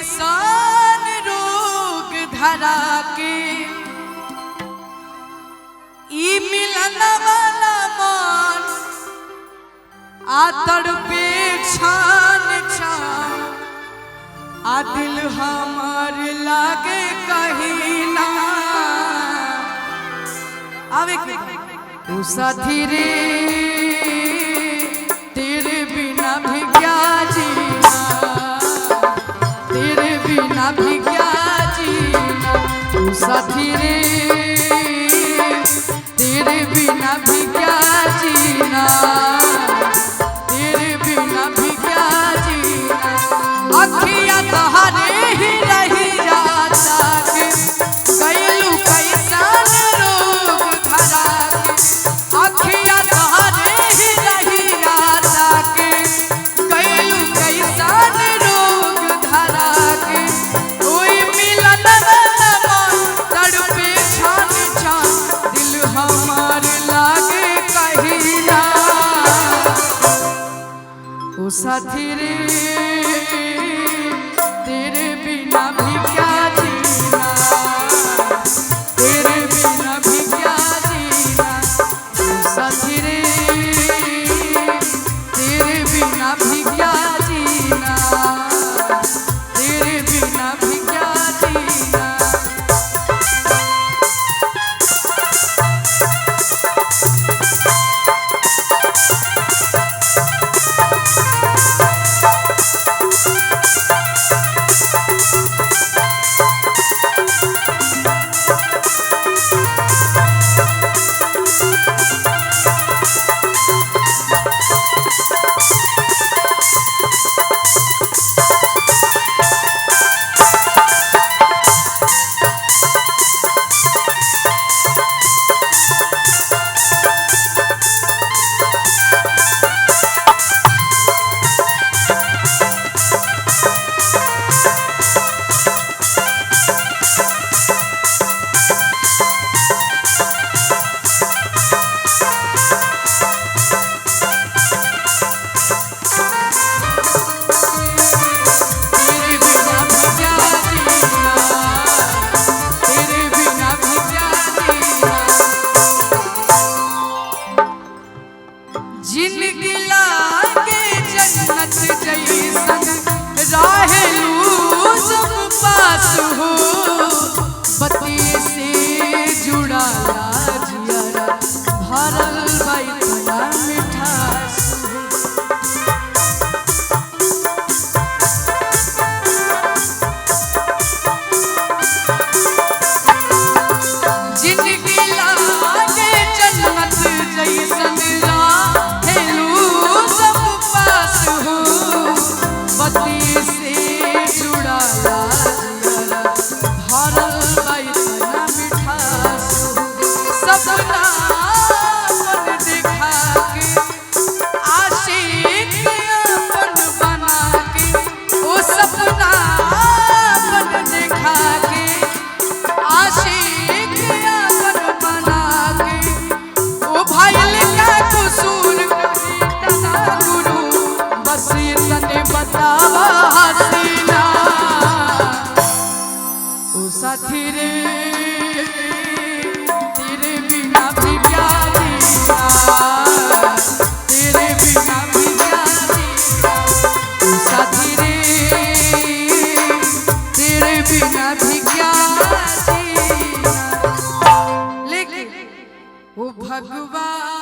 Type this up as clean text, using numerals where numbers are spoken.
कैसन रोग धरा के ई मिलन वाला मन आतर पे छान छान आ दिल हमार लागे कहीं ना आवे तू साथी रे तेरे बिना भी क्या जीना, तेरे बिना भी क्या जीना, तू साथी रे तेरे बिना भी क्या जीना, तेरे बिना भी क्या जीना। अखिया तहारे ही रही जाता के कैलू कैसन रोग धरा के, अखिया तहारे ही रही जाता के कैलू कैसन रोग धरा के। कोई मिलन तड़पे छान छान दिल हमार लागे कहीं ना ओ साथी रे तेरे बिना भी क्या जीना, तेरे बिना भी क्या जीना, तू साथी रे तेरे बिना भी क्या जीना, तेरे बिना भी क्या जीना। जिंदगी लागे जन्नत जैसन रहेलू जब पास हो, बती से जुड़ा जियारा भरल बैठा मिठास हो। जिंदगी लागे जन्नत जैसन बती से जुड़ा भरल बैठा मिठास। सपना मन दिखा के आशिक अपन बना के, ओ सपना मन दिखा के आशिक अपन बना के, ओ भाईल का कसूर तना गुरु बस तने बतावा हसीना ओ साथी रे तेरे बिना भी क्या जीना, तेरे बिना भी क्या जीना, ओ साथी रे तेरे बिना भी क्या जीना। लेकिन वो भगवान